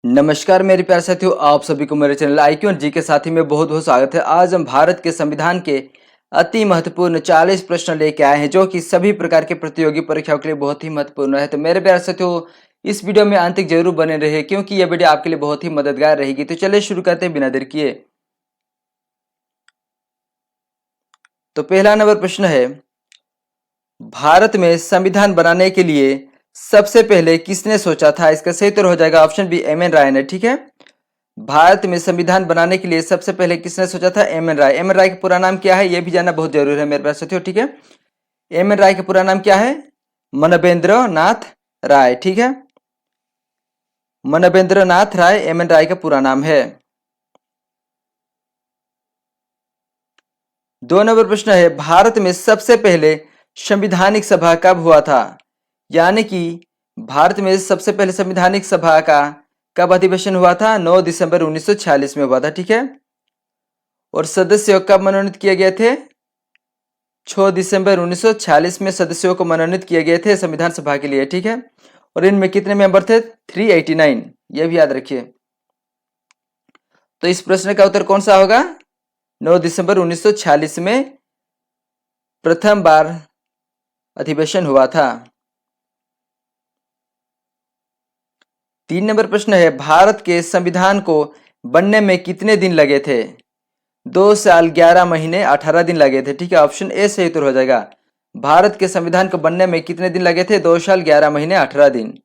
नमस्कार मेरे प्यारे साथियों, आप सभी को मेरे चैनल IQ एंड जी के साथी में बहुत बहुत स्वागत है। आज हम भारत के संविधान के अति महत्वपूर्ण 40 प्रश्न लेके आए हैं जो कि सभी प्रकार के प्रतियोगी परीक्षाओं के लिए बहुत ही महत्वपूर्ण है। तो मेरे प्यारे साथियों, इस वीडियो में अंत तक जरूर बने रहे क्योंकि यह वीडियो आपके लिए बहुत ही मददगार रहेगी। तो चलिए शुरू करते हैं बिना देर किए। तो पहला नंबर प्रश्न है, भारत में संविधान बनाने के लिए सबसे पहले किसने सोचा था? इसका सही उत्तर हो जाएगा ऑप्शन बी, एम.एन. राय ने। ठीक है, भारत में संविधान बनाने के लिए सबसे पहले किसने सोचा था? एम.एन. राय। एम.एन. राय का पूरा नाम क्या है यह भी जानना बहुत जरूरी है मेरे पास साथियों। ठीक है, एम.एन. राय का पूरा नाम क्या है? मनवेंद्र नाथ राय। ठीक है, मनवेंद्र नाथ राय एम.एन. राय का पूरा नाम है। 2 नंबर प्रश्न है, भारत में सबसे पहले संविधानिक सभा कब हुआ था? यानी कि भारत में सबसे पहले संविधानिक सभा का कब अधिवेशन हुआ था? 9 दिसंबर 1946 में हुआ था। ठीक है, और सदस्य कब मनोनीत किए गए थे? 6 दिसंबर 1946 में सदस्यों को मनोनीत किए गए थे संविधान सभा के लिए। ठीक है, और इनमें कितने मेंबर थे? 389। यह भी याद रखिए। तो इस प्रश्न का उत्तर कौन सा होगा? 9 दिसंबर 1946 में प्रथम बार अधिवेशन हुआ था। 3 नंबर प्रश्न है, भारत के संविधान को बनने में कितने दिन लगे थे? 2 साल 11 महीने 18 दिन लगे थे। ठीक है, ऑप्शन ए सही उत्तर हो जाएगा। भारत के संविधान को बनने में कितने दिन लगे थे? 2 साल 11 महीने 18 दिन।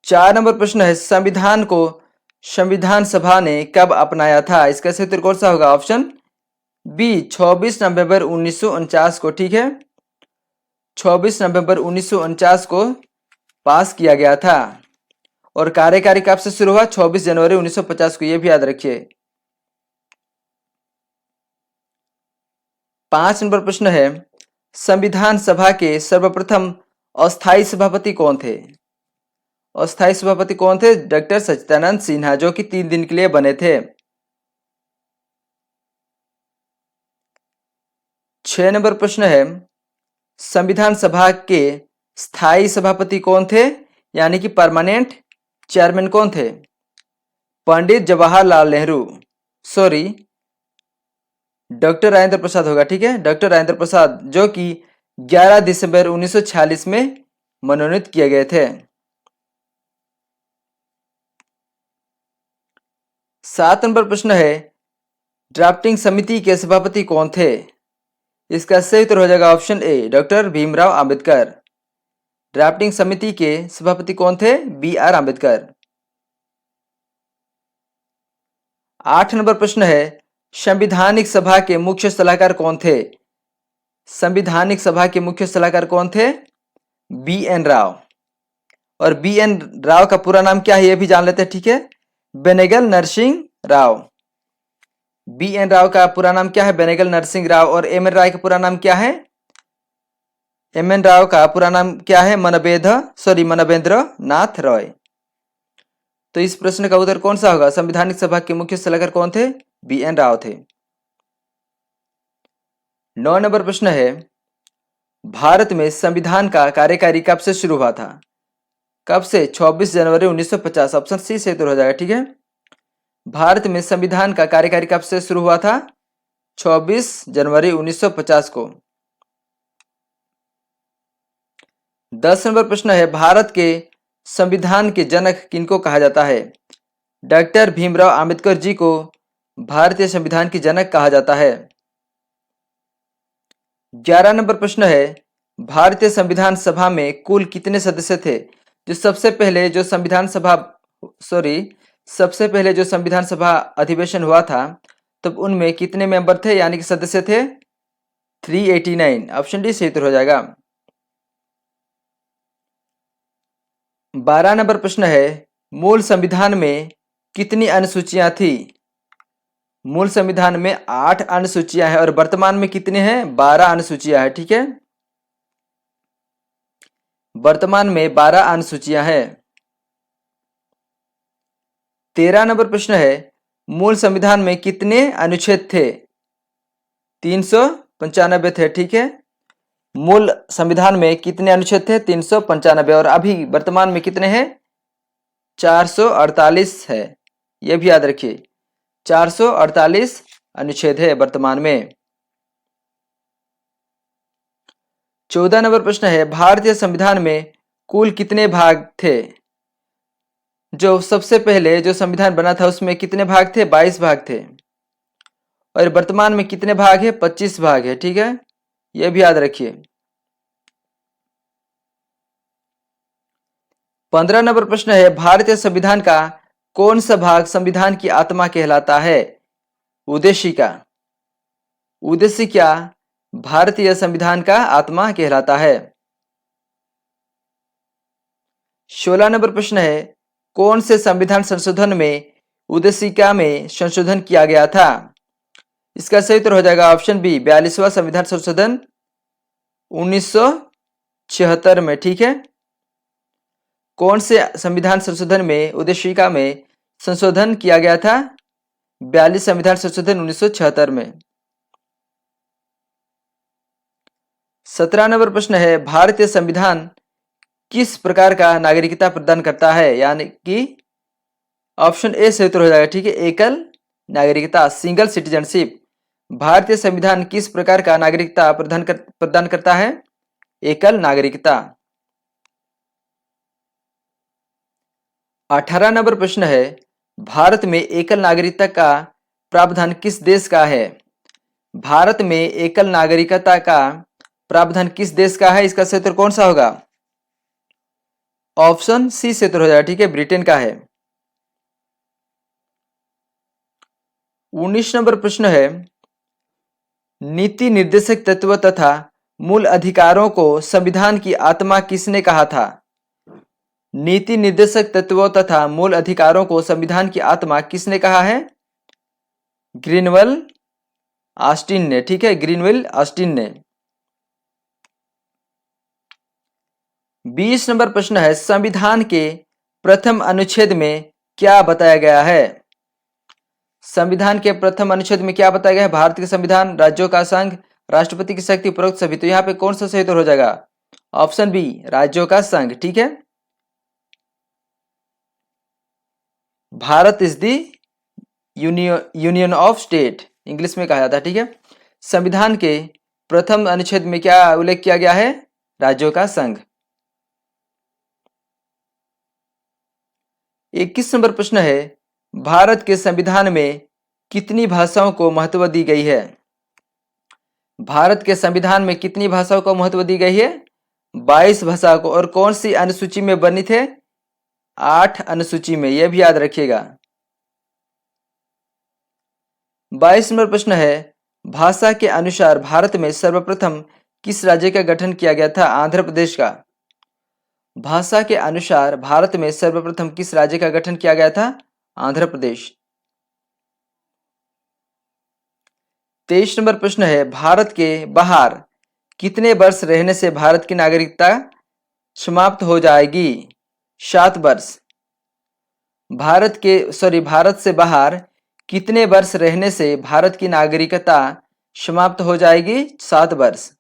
4 नंबर प्रश्न है, संविधान को संविधान सभा ने कब अपनाया था? इसका सही उत्तर कौन सा होगा? ऑप्शन बी, 26 नवंबर 1949 को। ठीक है, 26 नवंबर 1949 को पास किया गया था। और कार्यकारी कब से शुरू हुआ? 26 जनवरी 1950 को। यह भी याद रखिए। 5 नंबर प्रश्न है, संविधान सभा के सर्वप्रथम अस्थायी सभापति कौन थे? अस्थायी सभापति कौन थे? डॉक्टर सच्चिदानंद सिन्हा, जो कि 3 दिन के लिए बने थे। 6 नंबर प्रश्न है, संविधान सभा के स्थायी सभापति कौन थे? यानी कि परमानेंट चेयरमैन कौन थे? पंडित जवाहरलाल नेहरू, सॉरी डॉक्टर राजेंद्र प्रसाद होगा। ठीक है, डॉक्टर राजेंद्र प्रसाद, जो कि 11 दिसंबर 1946 में मनोनीत किए गए थे। 7 नंबर प्रश्न है, ड्राफ्टिंग समिति के सभापति कौन थे? इसका सही उत्तर हो जाएगा option A, doctor Bhimrao Ambedkar. Drafting समिति के सभापति कौन थे? B.R. अंबेडकर। 8 नंबर प्रश्न है, संविधानिक सभा के मुख्य सलाहकार कौन थे? संविधानिक सभा के मुख्य सलाहकार कौन थे? B.N. राव। और B.N. राव का पूरा नाम क्या है यह भी जान लेते हैं। ठीक है, बेनेगल नरसिंह राव। B.N. राव का पूरा नाम क्या है? बेनेगल नरसिंह राव। और M.N. राय का पूरा नाम क्या है? M.N. राव का पूरा नाम क्या है? मनवेंद्र नाथ रॉय। तो इस प्रश्न का उत्तर कौन सा होगा? संविधानिक सभा के मुख्य सलाहकार कौन थे? B.N. राव थे। 9 नंबर प्रश्न है, भारत में संविधान का कार्यकारी कब से शुरू हुआ था? कब से? 26 जनवरी 1950। ऑप्शन सी से उत्तर हो जाएगा। ठीक है, भारत में संविधान का कार्यकारी कब से शुरू हुआ था? 26 जनवरी 1950 को। 10 नंबर प्रश्न है, भारत के संविधान के जनक किनको कहा जाता है? डॉक्टर भीमराव अंबेडकर जी को भारतीय संविधान के जनक कहा जाता है। 11 नंबर प्रश्न है, भारतीय संविधान सभा में कुल कितने सदस्य थे? सबसे पहले जो संविधान सभा अधिवेशन हुआ था तब उनमें कितने मेंबर थे यानी कि सदस्य थे? 389। ऑप्शन डी सही उत्तर हो जाएगा। 12 नंबर प्रश्न है, मूल संविधान में कितनी अनुसूचियां थी? मूल संविधान में 8 अनुसूचियां हैं और वर्तमान में कितने हैं? 12 अनुसूचियां हैं। ठीक है, वर्तमान में 12 अनुसूचियां हैं। 13 नंबर प्रश्न है, मूल संविधान में कितने अनुच्छेद थे? 395 थे। ठीक है, मूल संविधान में कितने अनुच्छेद थे? 395। और अभी वर्तमान में कितने हैं? 448 है। यह भी याद रखिए, 448 अनुच्छेद है वर्तमान में। 14 नंबर प्रश्न है, भारतीय संविधान में कुल कितने भाग थे? जो सबसे पहले जो संविधान बना था उसमें कितने भाग थे? 22 भाग थे। और वर्तमान में कितने भाग है? 25 भाग है। ठीक है, यह भी याद रखिए। 15 नंबर प्रश्न है, भारतीय संविधान का कौन सा भाग संविधान की आत्मा कहलाता है? उद्देशिका। उद्देशिका भारतीय संविधान का आत्मा कहलाता है। 16 नंबर प्रश्न है, कौन से संविधान संशोधन में उद्देशिका में संशोधन किया गया था? इसका सही उत्तर हो जाएगा ऑप्शन बी, 42वां संविधान संशोधन 1976 में। ठीक है, कौन से संविधान संशोधन में उद्देशिका में संशोधन किया गया था? 42 संविधान संशोधन 1976 में। 17 नंबर प्रश्न है, भारतीय संविधान किस प्रकार का नागरिकता प्रदान करता है? यानी कि ऑप्शन ए सही उत्तर हो जाएगा। ठीक है, एकल नागरिकता, सिंगल सिटीजनशिप। भारतीय संविधान किस प्रकार का नागरिकता प्रदान करता है? एकल नागरिकता। 18 नंबर प्रश्न है, भारत में एकल नागरिकता का प्रावधान किस देश का है? भारत में एकल नागरिकता का प्रावधान किस देश का है? इसका सही उत्तर कौन सा होगा? ऑप्शन सी से उत्तर हो जाएगा। ठीक है, ब्रिटेन का है। 19 नंबर प्रश्न है, नीति निर्देशक तत्व तथा मूल अधिकारों को संविधान की आत्मा किसने कहा था? नीति निर्देशक तत्वों तथा मूल अधिकारों को संविधान की आत्मा किसने कहा है? ग्रीनवेल ऑस्टिन ने। ठीक है, ग्रीनवेल ऑस्टिन ने। 20 नंबर प्रश्न है, संविधान के प्रथम अनुच्छेद में क्या बताया गया है? संविधान के प्रथम अनुच्छेद में क्या बताया गया है? भारत के संविधान, राज्यों का संघ, राष्ट्रपति की शक्ति, उपरोक्त सभी। तो यहाँ पे कौन सा सही उत्तर हो जाएगा? ऑप्शन बी, राज्यों का संघ। ठीक है, Bharat is the union of state English में कहा जाता है। ठीक है, संविधान के प्रथम अनुच्छेद में क्या उल्लेख किया गया है? राज्यों का संघ। 21 नंबर प्रश्न है, भारत के संविधान में कितनी भाषाओं को महत्व दी गई है? भारत के संविधान में कितनी भाषाओं को महत्व दी गई है? 22 भाषाओं को। और कौन सी अनुसूची में बनी थे? 8 अनुसूची में। यह भी याद रखिएगा। 22 नंबर प्रश्न है, भाषा के अनुसार भारत में सर्वप्रथम किस राज्य का गठन किया गया था? आंध्र प्रदेश का। भाषा के अनुसार भारत में सर्वप्रथम किस राज्य का गठन किया गया था? आंध्र प्रदेश। 23 नंबर प्रश्न है, भारत के बाहर कितने वर्ष रहने से भारत की नागरिकता समाप्त हो जाएगी? 7 वर्ष। भारत से बाहर कितने वर्ष रहने से भारत की नागरिकता समाप्त हो जाएगी? 7 वर्ष।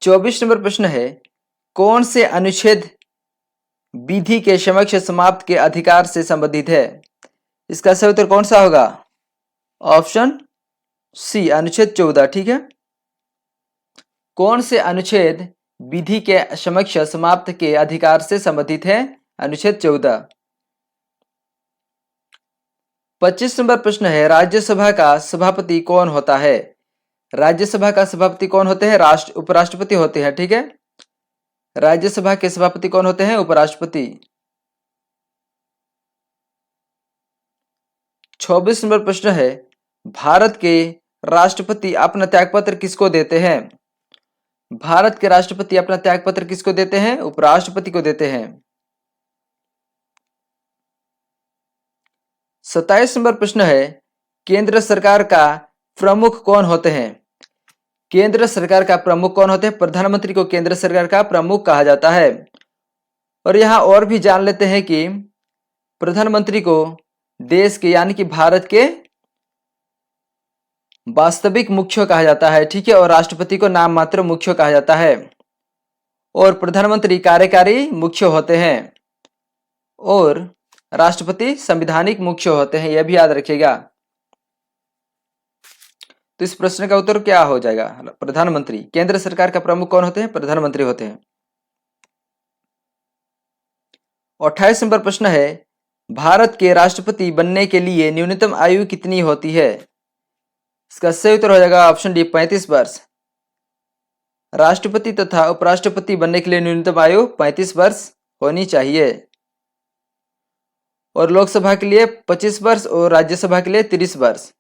24 नंबर प्रश्न है, कौन से अनुच्छेद विधि के समक्ष समाप्त के अधिकार से संबंधित है? इसका सही उत्तर कौन सा होगा? ऑप्शन सी, अनुच्छेद 14। ठीक है, कौन से अनुच्छेद विधि के समक्ष समाप्त के अधिकार से संबंधित है? अनुच्छेद 14। 25 नंबर प्रश्न है, राज्यसभा का सभापति कौन होता है? राज्यसभा का सभापति कौन होते हैं? उपराष्ट्रपति होते हैं। ठीक है, राज्यसभा के सभापति कौन होते हैं? उपराष्ट्रपति। 24 नंबर प्रश्न है, भारत के राष्ट्रपति अपना त्यागपत्र किसको देते हैं? भारत के राष्ट्रपति अपना त्यागपत्र किसको देते हैं? उपराष्ट्रपति को देते हैं। 27 नंबर प्रश्न है, केंद्र सरकार का प्रमुख कौन होते हैं? केंद्र सरकार का प्रमुख कौन होते हैं? प्रधानमंत्री को केंद्र सरकार का प्रमुख कहा जाता है। और यहां और भी जान लेते हैं कि प्रधानमंत्री को देश के यानी कि भारत के वास्तविक मुख्य कहा जाता है, ठीक है, और राष्ट्रपति को नाम मात्र मुख्य कहा जाता है, और प्रधानमंत्री कार्यकारी मुख्य होते हैं, और राष्ट्रपति संवैधानिक मुख्य होते हैं, यह भी याद रखिएगा। तो इस प्रश्न का उत्तर क्या हो जाएगा? प्रधानमंत्री। केंद्र सरकार का प्रमुख कौन होते हैं? प्रधानमंत्री होते हैं। 28 नंबर प्रश्न है, भारत के राष्ट्रपति बनने के लिए न्यूनतम आयु कितनी होती है? इसका सही उत्तर हो जाएगा ऑप्शन डी, 35 वर्ष। राष्ट्रपति तथा उपराष्ट्रपति बनने के लिए न्यूनतम आयु 35 वर्ष होनी चाहिए, और लोकसभा के लिए 25 वर्ष, और राज्यसभा के लिए 30 वर्ष,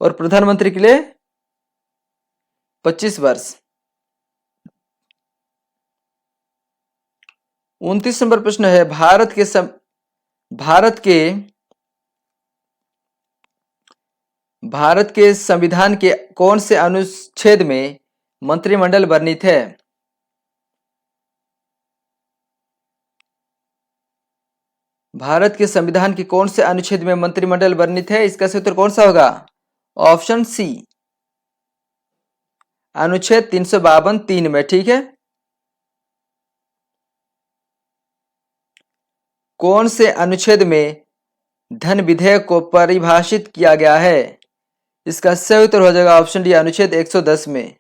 और प्रधानमंत्री के लिए 25 वर्ष। 29 नंबर प्रश्न है, भारत के संविधान के कौन से अनुच्छेद में मंत्रिमंडल वर्णित है? भारत के संविधान के कौन से अनुच्छेद में मंत्रिमंडल वर्णित है? इसका सही उत्तर कौन सा होगा? ऑप्शन सी, अनुच्छेद 352(3) में, ठीक है। कौन से अनुच्छेद में धन विधेयक को परिभाषित किया गया है? इसका सही उत्तर हो जाएगा ऑप्शन डी, अनुच्छेद 110 में।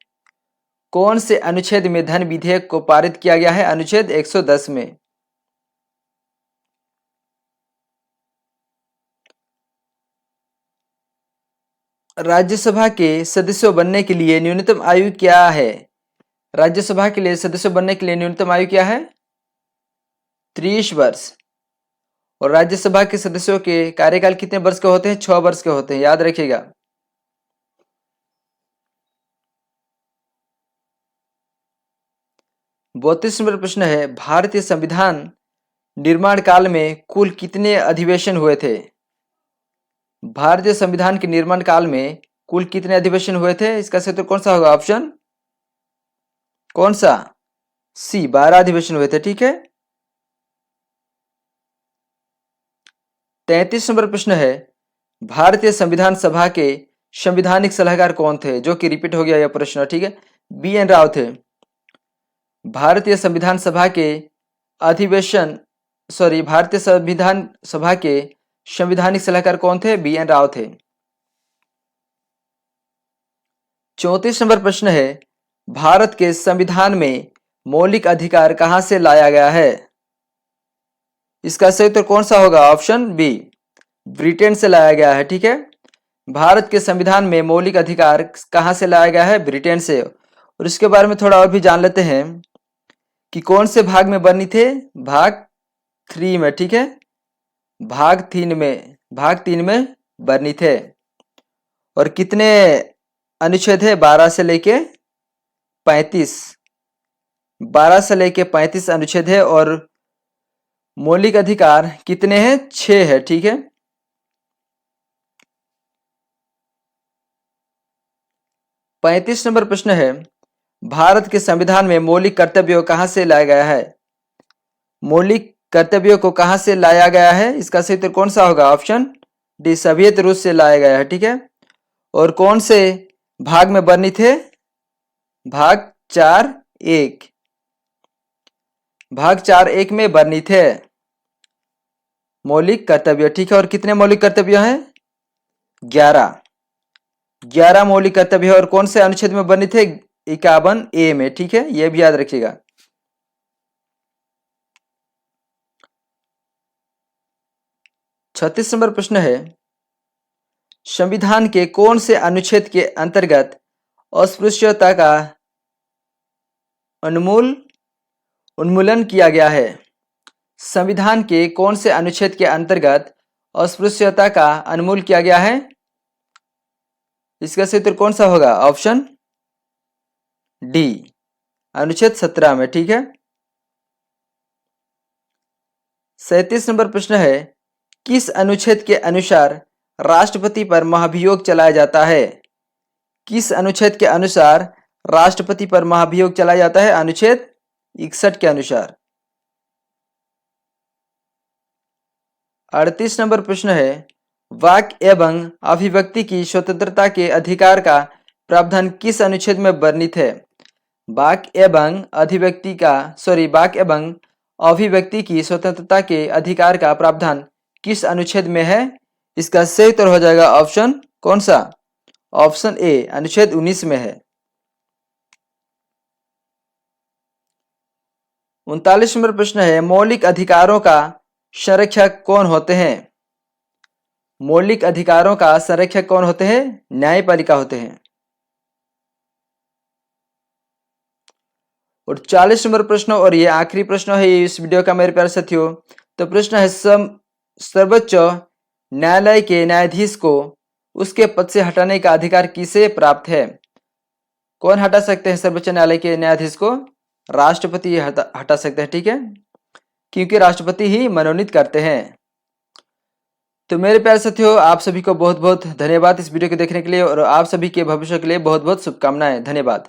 कौन से अनुच्छेद में धन विधेयक को पारित किया गया है? अनुच्छेद 110 में। राज्यसभा के सदस्यों बनने के लिए न्यूनतम आयु क्या है? राज्यसभा के लिए सदस्य बनने के लिए न्यूनतम आयु क्या है? 30 वर्ष। और राज्यसभा के सदस्यों के कार्यकाल कितने वर्ष के होते हैं? 6 वर्ष के होते हैं, याद रखिएगा। बत्तीस नंबर प्रश्न है, भारतीय संविधान निर्माण काल में कुल कितने अधिवेशन हुए थे? भारतीय संविधान के निर्माण काल में कुल कितने अधिवेशन हुए थे? इसका सही उत्तर कौन सा होगा? ऑप्शन कौन सा? सी, 12 अधिवेशन हुए थे, ठीक है। 33 नंबर प्रश्न है, भारतीय संविधान सभा के संवैधानिक सलाहकार कौन थे? जो कि रिपीट हो गया यह प्रश्न, ठीक है। BN राव थे। भारतीय संविधान सभा के भारतीय संविधान सभा के संवैधानिक सलाहकार कौन थे? BN राव थे। 34 नंबर प्रश्न है, भारत के संविधान में मौलिक अधिकार कहां से लाया गया है? इसका सही उत्तर कौन सा होगा? ऑप्शन बी, ब्रिटेन से लाया गया है, ठीक है। भारत के संविधान में मौलिक अधिकार कहां से लाया गया है? ब्रिटेन से। और इसके बारे में थोड़ा और भी जान लेते हैं कि कौन से भाग में बनी थे? भाग 3 में, ठीक है। भाग 3 में बनी थे। और कितने अनुच्छेद है? 12 से लेके 35। 12 से लेके 35 अनुच्छेद है, और मौलिक अधिकार कितने हैं? 6 है, ठीक है। 35 नंबर प्रश्न है, भारत के संविधान में मौलिक कर्तव्यों कहां से लाया गया है? मौलिक कर्तव्यों को कहां से लाया गया है? इसका सही उत्तर कौन सा होगा? ऑप्शन डी, सोवियत रूस से लाया गया है, ठीक है। और कौन से भाग में बनी थे? भाग 4(1). भाग 4(1) में बनी थे मौलिक कर्तव्य, ठीक है। और कितने मौलिक कर्तव्य हैं? 11 मौलिक कर्तव्य है। और कौन से अनुच्छेद में बने थे? 51(a) में, ठीक है। यह भी याद रखिएगा। 36 नंबर प्रश्न है, संविधान के कौन से अनुच्छेद के अंतर्गत अस्पृश्यता का उन्मूलन किया गया है? संविधान के कौन से अनुच्छेद के अंतर्गत अस्पृश्यता का उन्मूलन किया गया है? इसका सही उत्तर कौन सा होगा? ऑप्शन डी, अनुच्छेद 17 में, ठीक है। 37 नंबर प्रश्न है, किस अनुच्छेद के अनुसार राष्ट्रपति पर महाभियोग चलाया जाता है? किस अनुच्छेद के अनुसार राष्ट्रपति पर महाभियोग चलाया जाता है? अनुच्छेद 61 के अनुसार। 38 नंबर प्रश्न है, वाक एवं अभिव्यक्ति की स्वतंत्रता के अधिकार का प्रावधान किस अनुच्छेद में वर्णित है? वाक एवं अभिव्यक्ति की स्वतंत्रता के अधिकार का प्रावधान किस अनुच्छेद में है? इसका सही उत्तर हो जाएगा ऑप्शन कौन सा? ऑप्शन ए, अनुच्छेद 19 में है। 39 नंबर प्रश्न है, मौलिक अधिकारों का संरक्षक कौन होते हैं? मौलिक अधिकारों का संरक्षक कौन होते हैं? न्यायपालिका होते हैं। और 40 नंबर प्रश्न, और ये आखिरी प्रश्न है इस वीडियो का मेरे प्यारे साथियों। तो प्रश्न है, सर्वोच्च न्यायालय के न्यायाधीश को उसके पद से हटाने का अधिकार किसे प्राप्त है? कौन हटा सकते हैं सर्वोच्च न्यायालय के न्यायाधीश को? राष्ट्रपति हटा सकते हैं, ठीक है, क्योंकि राष्ट्रपति ही मनोनीत करते हैं। तो मेरे प्यारे साथियों, आप सभी को बहुत बहुत धन्यवाद इस वीडियो को देखने के लिए, और आप सभी के भविष्य के लिए बहुत बहुत शुभकामनाएं। धन्यवाद।